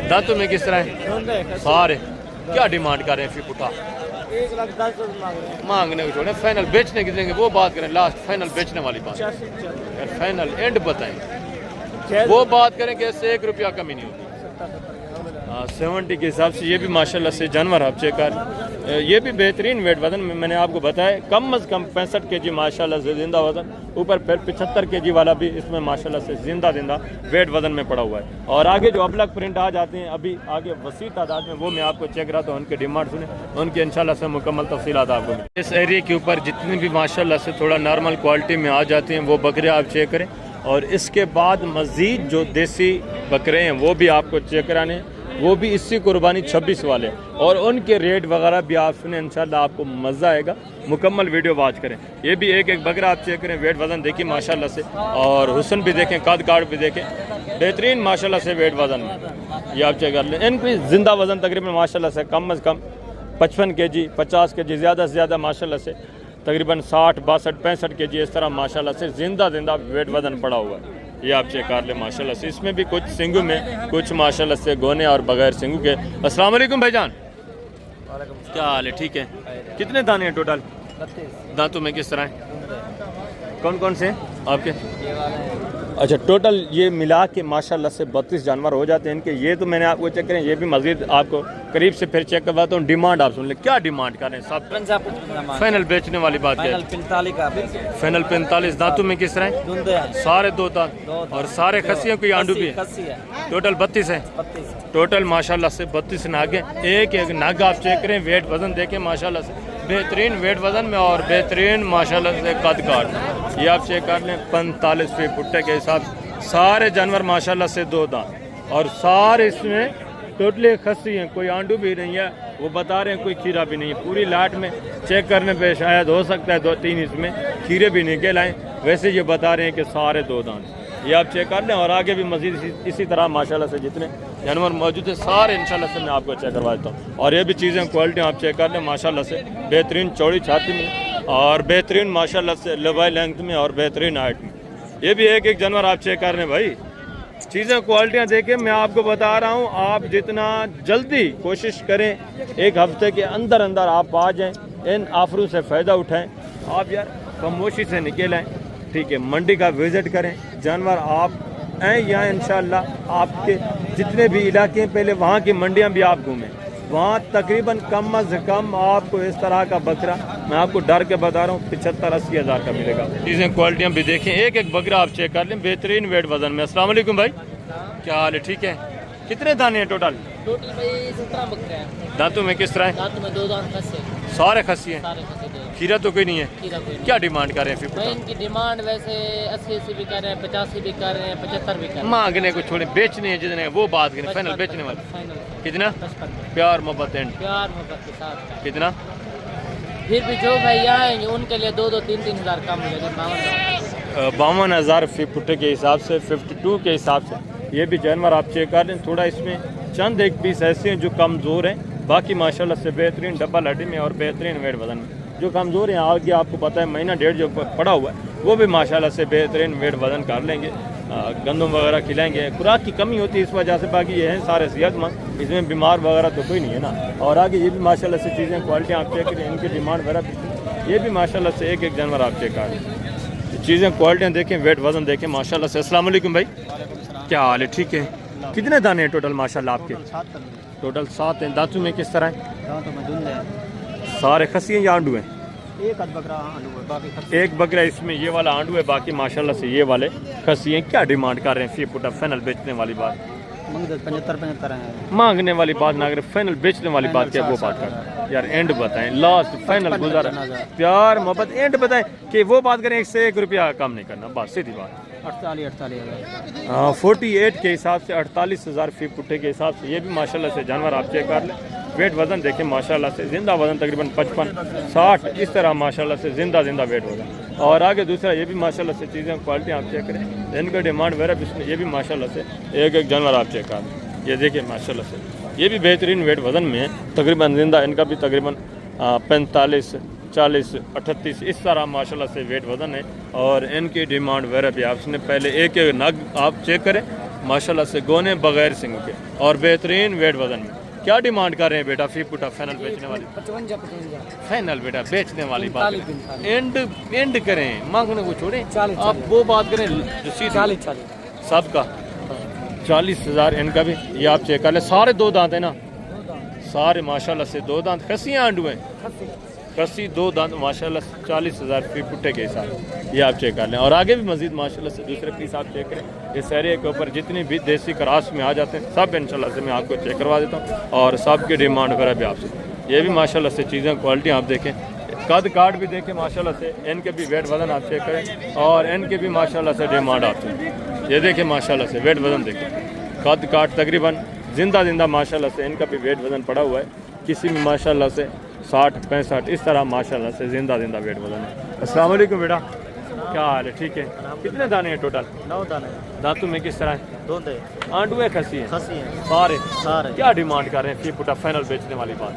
दांतों में किस तरह है? सारे। क्या डिमांड कर रहे हैं फिर पुट्ठा? 1,10,000 मांगने को छोड़े, फाइनल बेचने की देंगे, वो बात करें। लास्ट फाइनल बेचने वाली बात, फाइनल एंड बताएं, वो बात करें कि इससे 1 रुपया कमी नहीं होगी। 70 के हिसाब से ये भी माशाल्लाह से जानवर आप चेक कर। ये भी बेहतरीन वेट वजन में, मैंने आपको बताया कम अज़ कम 65 kg माशाल्लाह से जिंदा वजन, ऊपर फिर 75 kg वाला भी इसमें माशाल्लाह से जिंदा वेट वजन में पड़ा हुआ है। और आगे जो अबलग प्रिंट आ जाते हैं अभी आगे वसी तादाद में, वो मैं आपको चेक रहा था, उनके डिमांड सुने, उनकी इंशाल्लाह से मुकम्मल तफसीलात आपको। इस एरिया के ऊपर जितनी भी माशाल्लाह से थोड़ा नॉर्मल क्वालिटी में आ जाते हैं वो बकरे आप चेक करें। और इसके बाद मज़ीद जो देसी बकरे हैं वो भी आपको चेक कराने, वो भी इसी कुर्बानी 26 वाले, और उनके रेट वगैरह भी आप सुने, इंशाल्लाह आपको मज़ा आएगा। मुकम्मल वीडियो वॉच करें। ये भी एक एक बकरा आप चेक करें, वेट वज़न देखिए माशाल्लाह से, और हुस्न भी देखें, कद काट भी देखें, बेहतरीन माशाल्लाह से वेट वज़न में। ये आप चेक कर लें। इनकी ज़िंदा वज़न तकरीबन माशाल्लाह से कम अज़ कम 55 kg, 50 kg, ज़्यादा से ज़्यादा माशाल्लाह से तकरीबन 60, 62, 65 kg इस तरह माशाल्लाह से जिंदा वेट वज़न पड़ा हुआ है। ये आप चेक कर ले माशाल्लाह से। इसमें भी कुछ सिंगू में, कुछ माशाल्लाह से गोने और बगैर सिंगू के। अस्सलाम वालेकुम भाईजान, क्या हाल है? ठीक है। कितने दाने हैं टोटल? 32। दांतों में किस तरह हैं? कौन कौन से आपके? अच्छा, टोटल ये मिला के माशाल्लाह से 32 जानवर हो जाते हैं इनके। ये तो मैंने आपको चेक करें, ये भी मजीद आपको करीब से फिर चेक करवाता हूँ। डिमांड आप सुन ले, क्या डिमांड कर रहे हैं सब? फाइनल बेचने वाली बात है, 45 का फाइनल 45। दांतों में किस तरह? सारे 2 दांत और सारे खस्सियों कोई आंडू भी है। टोटल 32 है टोटल माशाल्लाह से 32 नाग हैं। एक एक नाग आप चेक करें, वेट वजन देखें माशाल्लाह से बेहतरीन वेट वजन में और बेहतरीन माशाल्लाह से कद काट। ये आप चेक कर लें 45 फीट पुट्टे के हिसाब से सारे जानवर माशाल्लाह से 2 दांत और सारे इसमें टोटली खस्सी हैं, कोई आंडू भी नहीं है। वो बता रहे हैं कोई खीरा भी नहीं है। पूरी लाट में चेक करने पे शायद हो सकता है 2-3 इसमें खीरे भी निकल आए, वैसे ये बता रहे हैं कि सारे 2 दांत। ये आप चेक कर लें और आगे भी मजीद इसी तरह माशाल्लाह से जितने जानवर मौजूद है सारे इंशाल्लाह से मैं आपको चेक करवा देता हूँ। और ये भी चीज़ें क्वालिटी आप चेक कर लें माशाल्लाह से बेहतरीन चौड़ी छाती में और बेहतरीन माशाल्लाह से लंबाई लेंथ में और बेहतरीन हाइट में। ये भी एक एक जानवर आप चेक कर लें भाई, चीज़ें क्वालिटियाँ देखें। मैं आपको बता रहा हूँ, आप जितना जल्दी कोशिश करें 1 हफ्ते के अंदर अंदर आप आ जाएँ, इन ऑफरों से फ़ायदा उठाएँ। आप यार खामोशी से निकल आएँ, ठीक है, मंडी का विज़िट करें। जानवर आप हैं यहाँ इंशाल्लाह आपके जितने भी इलाके हैं, पहले वहाँ की मंडियाँ भी आप घूमें। वहाँ तकरीबन कम अज़ कम आपको इस तरह का बकरा, मैं आपको डर के बता रहा हूँ, 75-80 हज़ार का मिलेगा। चीज़ें क्वालिटियाँ भी देखें, एक एक बकरा आप चेक कर लें बेहतरीन वेट वजन में। अस्सलाम वालेकुम भाई, क्या हाल है? ठीक है। कितने दाने हैं टोटल? टोटल भाई 17 बकरे हैं। दांतों में किस तरह है? दांतों में 2 दांत खस्से, सारे खस्सी हैं, सारे खस्से 2। खीरा तो कोई नहीं है। खीरा कोई नहीं। क्या डिमांड कर रहे हैं भाई फिर? इनकी डिमांड वैसे 80 भी कर रहे हैं, 85 भी कर रहे हैं, 75 भी कर रहे हैं। मांगने को छोड़े, बेचने हैं जितने वो बात करें। फाइनल बेचने वाले फाइनल कितना? 55 प्यार मोहब्बत एंड प्यार मोहब्बत के साथ। कितना? फिर भी जो भैया आएंगे उनके लिए 2-3 हज़ार कम मिलेगा। 52 हज़ार फी फुटे के हिसाब से, 52 के हिसाब से। ये भी जानवर आप चेक कर लें। थोड़ा इसमें चंद एक पीस ऐसे हैं जो कमज़ोर हैं, बाकी माशाल्लाह से बेहतरीन डबल हड्डी में और बेहतरीन वेट वजन में। जो कमज़ोर हैं आगे आपको पता है महीना 1.5 जो पड़ा हुआ है वो भी माशाल्लाह से बेहतरीन वेट वजन कर लेंगे। गंदम वगैरह खिलाएंगे, खुराक की कमी होती है इस वजह से, बाकी ये हैं सारे सेहतमंद, इसमें बीमार वगैरह तो कोई नहीं है ना। और आगे ये भी माशाल्लाह से चीज़ें क्वालिटी आप चेक करें, इनकी डिमांड वगैरह ये भी माशाल्लाह से एक एक जानवर आप चेक करें। चीज़ें क्वालिटियाँ देखें, वेट वजन देखें माशाल्लाह से। अस्सलाम वालेकुम भाई, क्या हाल है? ठीक है। कितने दाने हैं टोटल माशाल्लाह आपके? टोटल 7 हैं। दांतों में किस तरह है? सारे खस्सी हैं या आंडू हैं? एक बकरा आंडू है, बाकी खस्सी। एक बकरा इसमें ये वाला आंडू है, बाकी माशाल्लाह से ये वाले खस्सी हैं। क्या डिमांड कर रहे हैं फी पुट? फाइनल बेचने वाली बात 75 है। मांगने वाली बात ना करें, फाइनल बेचने वाली बात क्या वो बात कर यार। एंड बताएं, लास्ट फाइनल गुजारा, प्यार मोहब्बत एंड बताएं कि वो बात करें। 1 रुपया कम नहीं करना, बस सीधी बात। 48 के हिसाब से 48 हज़ार फी पुट्टे के हिसाब से। ये भी माशाल्लाह से जानवर आप चेक कर लें। वेट वजन देखें माशाल्लाह से, जिंदा वजन तकरीबन 55-60 इस तरह माशाल्लाह से जिंदा वेट वजन। और आगे दूसरा ये भी माशाल्लाह से चीज़ें क्वालिटी आप चेक करें, इनका डिमांड वगैरह इसमें ये भी माशाल्लाह से एक एक जानवर आप चेक कर। ये देखिए माशाल्लाह से ये भी बेहतरीन वेट वजन में है, तकरीबन जिंदा इनका भी तकरीबन 45, 40, 38 इस तरह माशाल्लाह से वेट वजन है। और इनकी डिमांड वगैरह भी आपने पहले एक एक नग आप चेक करें माशाल्लाह से, गोने बगैर सिंग के और बेहतरीन वेट वजन में। क्या डिमांड कर रहे हैं बेटा फी पुटा? फाइनल बेचने वाली 55 फाइनल बेटा बेचने वाली बात एंड करें, मांगने को छोड़ें। आप वो बात करें जो सीधी सबका 40 हज़ार इनका भी। ये आप चेक कर लें, सारे 2 दांत है ना, सारे माशाल्लाह से 2 दांत। खस्सी आंडू हैं, खस्सी 2 दांत माशाल्लाह 40 हज़ार फी पुट्टे के हिसाब। ये आप चेक कर लें। और आगे भी मजीद माशाल्लाह से दूसरे पीस आप चेक करें। इस एरिया के ऊपर जितनी भी देसी क्रॉस में आ जाते हैं सब इंशाल्लाह से मैं आपको चेक करवा देता हूँ और सब की डिमांड वगैरह भी आपसे। ये भी माशाल्लाह से चीज़ें क्वालिटी आप देखें, कद काट भी देखें माशाल्लाह से, इनके भी वेट वजन आप चेक करें और इनके भी माशाल्लाह से डिमांड आपसे। ये देखें माशाल्लाह से वेट वजन देखें, कद काट तकरीबन जिंदा माशाल्लाह से इनका भी वेट वजन पड़ा हुआ है। किसी में माशाल्लाह से 60-65 इस तरह माशाल्लाह से जिंदा वेट वजन है। अस्सलाम वालेकुम बेटा, क्या हाल है? ठीक है। कितने दाने हैं टोटल? 9 दाने। दांतों में किस तरह है? 2 दे। आंडू है खस्सी है? खस्सी है सारे। क्या डिमांड कर रहे हैं फी पुटा? फाइनल बेचने वाली बात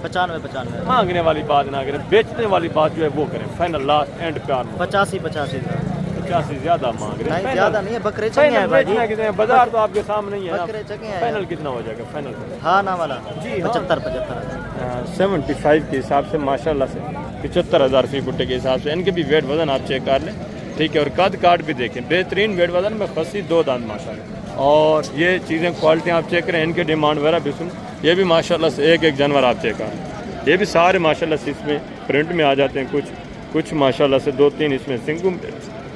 95 मांगने वाली बात ना करें, बेचने वाली बात जो है वो करें। फाइनल लास्ट एंड प्यार 85 ज्यादा मांग रहे हैं। ज्यादा नहीं है, बकरे चंगे हैं भाई। कितने बाजार तो आपके सामने ही है, बकरे चंगे हैं। फाइनल कितना हो जाएगा? फाइनल हाँ ना वाला जी 75 75 के हिसाब से माशाल्लाह से 75 हज़ार फी गुट्टे के हिसाब से। इनके भी वेट वजन आप चेक कर लें ठीक है। और कद काट भी देखें, बेहतरीन वेट वजन में खस्सी 2 दांत माशाल्लाह। और ये चीज़ें क्वालिटी आप चेक करें, इनके डिमांड वगैरह भी सुन, ये भी माशाल्लाह से एक एक जानवर आप चेक करें। ये भी सारे माशाल्लाह से इसमें प्रिंट में आ जाते हैं, कुछ माशाल्लाह से 2-3 इसमें सिंगू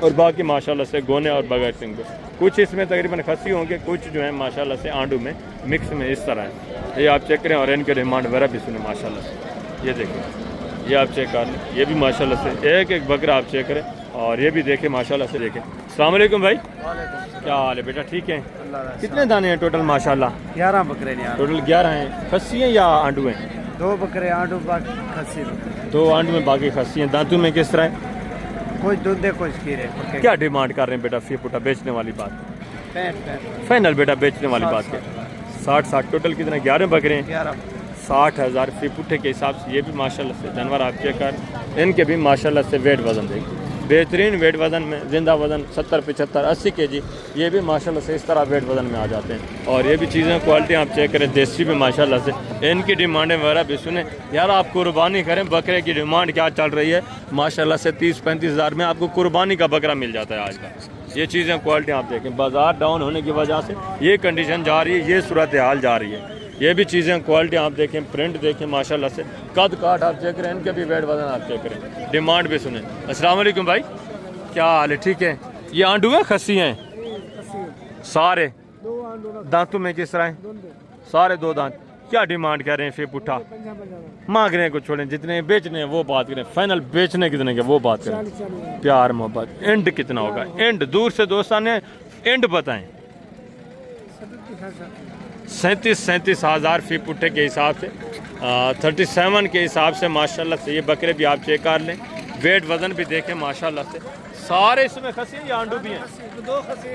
और बाकी माशाल्लाह से गोने और बगैर सिंगू। कुछ इसमें तकरीबन खस्सी होंगे, कुछ जो है माशाल्लाह से आंडू में मिक्स में इस तरह है। ये आप चेक करें और इनके डिमांड वगैरह भी सुने माशाल्लाह से। ये देखें, ये आप चेक कर लें, ये भी माशाल्लाह से एक एक बकरा आप चेक करें। और ये भी देखें माशाल्लाह से। देखें, अस्सलाम वालेकुम भाई, क्या हाल है बेटा? ठीक है। कितने दाने हैं टोटल माशाल्लाह? 11 बकरे टोटल 11 हैं। खस्सी हैं या आंडू हैं? 2 बकरे आंडू बाकी खस्सी 2 आंडू में बाकी खस्सी हैं। दांतों में किस तरह है? कुछ दूध दे कुछ खीरे। क्या डिमांड कर रहे हैं बेटा फी पुटा बेचने वाली बात? 65 फाइनल बेटा बेचने वाली बात है 60 टोटल कितने? 11 बकरे हैं। 60,000 फी पुट्ठे के हिसाब से। ये भी माशाल्लाह से जानवर आप चेक कर, इनके भी माशाल्लाह से वेट वजन देखिए, बेहतरीन वेट वजन में, जिंदा वजन 70, 75, 80 kg। ये भी माशाल्लाह से इस तरह वेट वजन में आ जाते हैं। और ये भी चीज़ें क्वालिटी आप चेक करें, देसी भी माशाल्लाह से। इनकी डिमांडें वगैरह भी सुने यार, आप कुर्बानी करें, बकरे की डिमांड क्या चल रही है माशाल्लाह से 30-35 हज़ार में आपको कुर्बानी का बकरा मिल जाता है आज का। ये चीज़ें क्वालिटी आप देखें, बाज़ार डाउन होने की वजह से ये कंडीशन जा रही है, ये सूरत हाल जा रही है। ये भी चीज़ें क्वालिटी आप देखें, प्रिंट देखें माशाल्लाह से, कद काट आप चेक करें, इनके भी वेट वजन आप चेक करें, डिमांड भी सुने। अस्सलाम वालेकुम भाई, क्या हाल है? ठीक है। ये आंडू है खस्सी हैं सारे? दांतों में किस तरह हैं? सारे 2 दांत। क्या डिमांड कर रहे हैं? फी पुट्ठा मांग रहे हैं, कुछ छोड़ें, जितने बेचने हैं वो बात करें, फाइनल बेचने कितने के वो बात करें। प्यार मोहब्बत एंड कितना होगा? एंड दूर से दोस्ताने एंड बताएं। 37 हज़ार फी पुट्ठे के हिसाब से, 37 के हिसाब से माशाल्लाह से। ये बकरे भी आप चेक कर लें, वेट वजन भी देखें माशाल्लाह से। सारे इसमें खस्सी या आंडू भी हैं? 2 खस्सी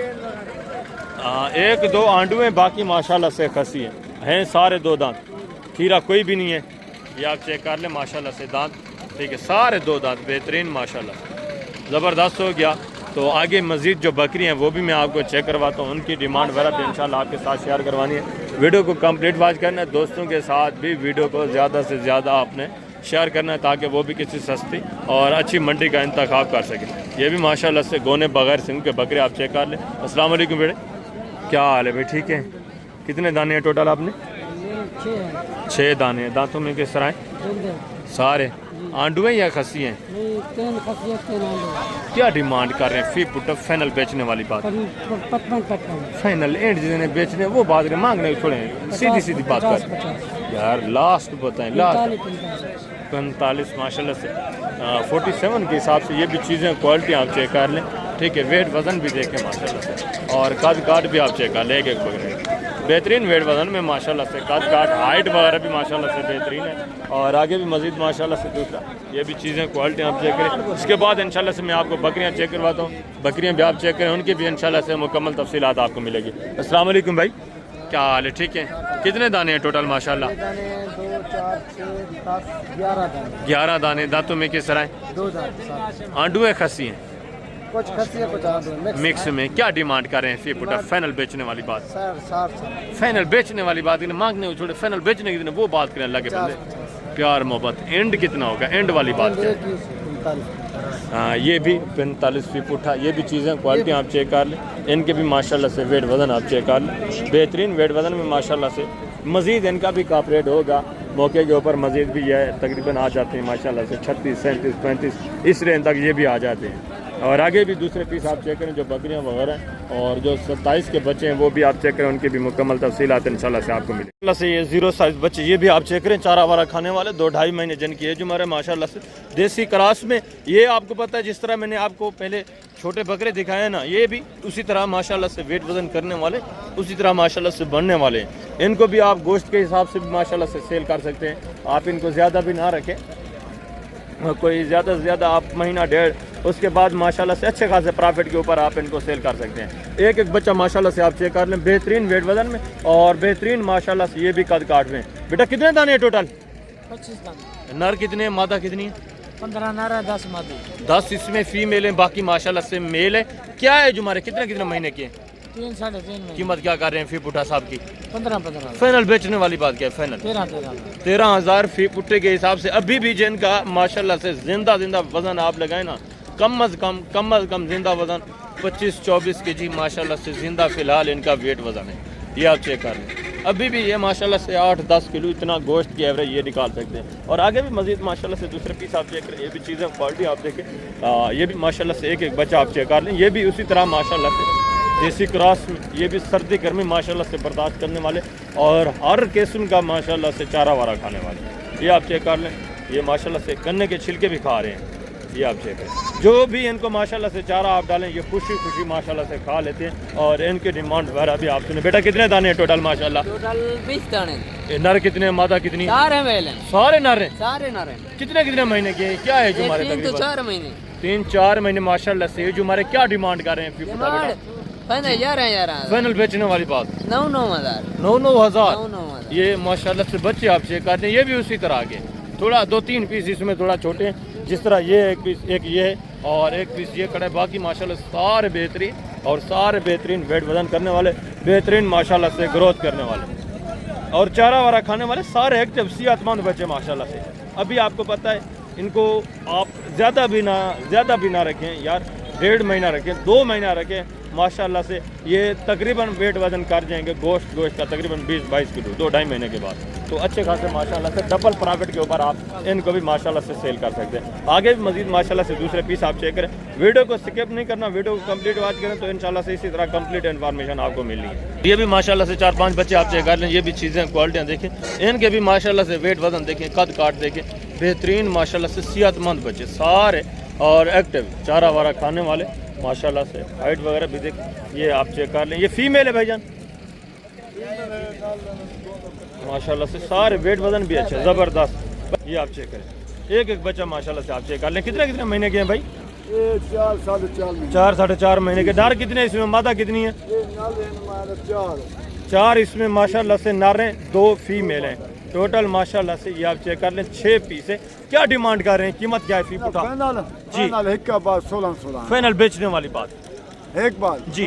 1-2 आंडू हैं, बाकी माशाल्लाह से खस्सी हैं सारे 2 दांत। खीरा कोई भी नहीं है, ये आप चेक कर लें माशाल्लाह से दांत, ठीक है, सारे 2 दांत बेहतरीन माशाल्लाह ज़बरदस्त हो गया। तो आगे मज़ीद जो बकरी हैं वो भी मैं आपको चेक करवाता हूँ, उनकी डिमांड वगैरह भी इंशाल्लाह आपके साथ शेयर करवानी है। वीडियो को कंप्लीट वॉच करना है, दोस्तों के साथ भी वीडियो को ज़्यादा से ज़्यादा आपने शेयर करना है, ताकि वो भी किसी सस्ती और अच्छी मंडी का इंतखाब कर सकें। ये भी माशाल्लाह से गोने बगैर सिंग के बकरे आप चेक कर लें। अस्सलाम वालेकुम बेटे, क्या हाल है भाई? ठीक है। कितने दाने हैं टोटल आपने? 6 दाने हैं। दांतों में किस तरह हैं? सारे आंडू हैं या खस्सी हैं? 3 खस्सी 3 आंडू। क्या डिमांड कर रहे हैं? फी पुट फाइनल बेचने वाली बात? 55 फाइनल एंड जिन्हें बेचने वो बात करें, मांगने छोड़े, सीधी बात कर यार, लास्ट बताएं। लास्ट 45 माशाल्लाह से 47 के हिसाब से। ये भी चीज़ें क्वालिटी आप चेक कर लें, ठीक है, वेट वज़न भी देखें माशाल्लाह से, और कद काट भी आप चेक कर लें। एक बकरे बेहतरीन वेट वज़न में माशाल्लाह से, कद काट हाइट वगैरह भी माशाल्लाह से बेहतरीन है। और आगे भी मज़ीद माशाल्लाह से दूसरा, ये भी चीज़ें क्वालिटी आप चेक करें। उसके बाद इंशाल्लाह से मैं आपको बकरियाँ चेक करवाता हूँ, बकरियाँ भी आप चेक करें, उनकी भी इंशाल्लाह से मुकम्मल तफसीलात आपको मिलेगी। अस्सलाम वालेकुम भाई, क्या हाल है? ठीक है। कितने दाने हैं टोटल माशाल्लाह? 2, 4, 6, 10, 11 दाने। 11 दाने। दांतों में किस तरह है? 2 दाने। आंडू है खस्सी हैं? कुछ खस्सी है कुछ आंडू है, मिक्स में। क्या डिमांड कर रहे हैं? फी पुटा फाइनल बेचने वाली बात? 60। फाइनल बेचने वाली बात मांगने को छोड़े, फाइनल बेचने कितने वो बात करें लगे बंदे। प्यार मोहब्बत एंड कितना होगा? एंड वाली बात क्या है? हाँ, ये भी 45 फी पुठा। ये भी चीज़ें क्वालिटी आप चेक कर लें, इनके भी माशाल्लाह से वेट वज़न आप चेक कर लें, बेहतरीन वेट वज़न में माशाल्लाह से। मज़ीद इनका भी कॉपरेट होगा मौके के ऊपर, मज़ीद भी ये तकरीबन आ जाते हैं माशाल्लाह से 36, 37, 35 इस रेंज तक ये भी आ जाते हैं। और आगे भी दूसरे पीस आप चेक करें, जो बकरियां वगैरह और जो 27 के बच्चे हैं वो भी आप चेक करें, उनकी भी मुकम्मल तफसीलात इंशाल्लाह से आपको मिले। माशाल्लाह से ये 0 साइज़ बच्चे ये भी आप चेक करें, चारा वारा खाने वाले, 2-2.5 महीने जिनकी एज उम्र है माशाल्लाह से, देसी क्रॉस में। ये आपको पता है, जिस तरह मैंने आपको पहले छोटे बकरे दिखाए ना, ये भी उसी तरह माशाल्लाह से वेट वज़न करने वाले, उसी तरह माशाल्लाह से बनने वाले हैं। इनको भी आप गोश्त के हिसाब से भी माशाल्लाह से सेल कर सकते हैं। आप इनको ज़्यादा भी ना रखें, कोई ज़्यादा से ज़्यादा आप महीना 1.5, उसके बाद माशाल्लाह से अच्छे खासे प्रॉफिट के ऊपर आप इनको सेल कर सकते हैं। एक एक बच्चा माशाल्लाह से आप चेक कर लें, बेहतरीन वेट वज़न में और बेहतरीन माशाल्लाह से ये भी कद काट में। बेटा कितने दाने हैं टोटल? 25 दाने। नर कितने हैं, मादा कितनी है? 15 नर है, 10 मादी। 10 इसमें फीमेल है, बाकी माशाल्लाह से मेल है। क्या है जुमारे, कितने कितने महीने की है? 3 साढ़े 3 में। कीमत क्या कर रहे हैं फी पुट्ठा साहब की? 15 फाइनल बेचने वाली बात क्या है? फाइनल 13,000 फी पुट्टे के हिसाब से। अभी भी जिनका माशाल्लाह से जिंदा वजन आप लगाए ना, कम अज़ कम जिंदा वज़न 25-24 kg माशाल्लाह से जिंदा फ़िलहाल इनका वेट वज़न है। ये आप चेक कर लें। अभी भी ये माशाल्लाह से 8-10 किलो इतना गोश्त की एवरेज ये निकाल सकते हैं। और आगे भी मज़ीद माशाल्लाह से दूसरे पीस आप चेक करें, ये भी चीज़ें क्वालिटी आप देखें, ये भी माशाल्लाह से एक बच्चा आप चेक कर लें। ये भी उसी तरह माशाल्लाह से देसी क्रॉस में, ये भी सर्दी गर्मी माशाल्लाह से बर्दाश्त करने वाले और हर किस्म का माशाल्लाह से चारा वारा खाने वाले। ये आप चेक कर लें, ये माशाल्लाह से गन्ने के छिलके भी खा रहे हैं। ये आप चेक करें, जो भी इनको माशाल्लाह से चारा आप डालें ये खुशी खुशी माशाल्लाह से खा लेते हैं। और इनके डिमांड वगैरह भी आप सुने। बेटा कितने दाने हैं टोटल माशाल्लाह? टोटल 20 दाने। नर कितने, मादा कितनी? सारे मेल हैं। सारे नर हैं? सारे नर हैं। कितने महीने के हैं? क्या है जो हमारे 3-4 महीने? 3-4 महीने माशाल्लाह से। जो हमारे क्या डिमांड कर रहे हैं? फाइनल बेचने वाली बात 9,000। ये माशाल्लाह से बच्चे आप चेक करते हैं। ये भी उसी तरह के थोड़ा 2-3 पीस इसमें थोड़ा छोटे हैं, जिस तरह ये एक पीस, एक ये है और एक पीस ये कड़ा है। बाकी माशाल्लाह सारे बेहतरीन और सारे बेहतरीन वेट वजन करने वाले, बेहतरीन माशाल्लाह से ग्रोथ करने वाले और चारा वारा खाने वाले, सारे एक्टिव सेहतमंद बच्चे माशाल्लाह से। अभी आपको पता है इनको आप ज़्यादा भी ना रखें यार, 1.5 महीना रखें, 2 महीना रखें, माशाल्लाह से ये तकरीबन वेट वजन कर जाएंगे गोश्त का तकरीबन 20-22 किलो 2-2.5 महीने के बाद। तो अच्छे खासे माशाल्लाह से डबल प्रॉफिट के ऊपर आप इनको भी माशाल्लाह से सेल कर सकते हैं। आगे भी मजीद माशाल्लाह से दूसरे पीस आप चेक करें। वीडियो को स्किप नहीं करना, वीडियो को कंप्लीट वॉच करें तो इंशाल्लाह से इसी तरह कंप्लीट इन्फॉर्मेशन आपको मिलनी है। ये भी माशाल्लाह से 4-5 बच्चे आप चेक कर लें। ये भी चीज़ें क्वालिटियाँ देखें, इनके भी माशाल्लाह से वेट वजन देखें, कद काट देखें, बेहतरीन माशाल्लाह से सेहतमंद बच्चे सारे और एक्टिव चारा वारा खाने वाले माशाल्लाह से। हाइट वगैरह भी देख, ये आप चेक कर लें। ये फीमेल है भाईजान माशाल्लाह से, सारे वेट वजन भी अच्छा ज़बरदस्त। ये आप चेक करें, एक बच्चा माशाल्लाह से आप चेक कर लें। कितने महीने के हैं भाई? 4-4.5 महीने के। नर कितने इसमें, मादा कितनी है? 4 इसमें माशाल्लाह से नर हैं, 2 फीमेल हैं। टोटल माशाल्लाह से ये आप चेक कर लें 6 पीस है। क्या डिमांड कर रहे हैं, कीमत क्या है फी पुटा? जी फाइनल बेचने वाली बात एक बात जी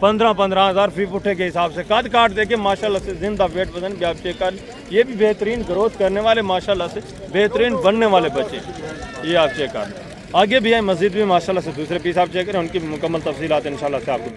15-15 हज़ार फी पुठे के हिसाब से। कद काट दे के माशाल्लाह से जिंदा वेट वजन भी आप चेक कर। ये भी बेहतरीन ग्रोथ करने वाले माशाल्लाह से बेहतरीन बनने वाले बच्चे, ये आप चेक कर। आगे भी है मस्जिद भी माशाल्लाह से दूसरे पीस आप चेक करें, उनकी मुकम्मल तफसीलात इंशाल्लाह से आपको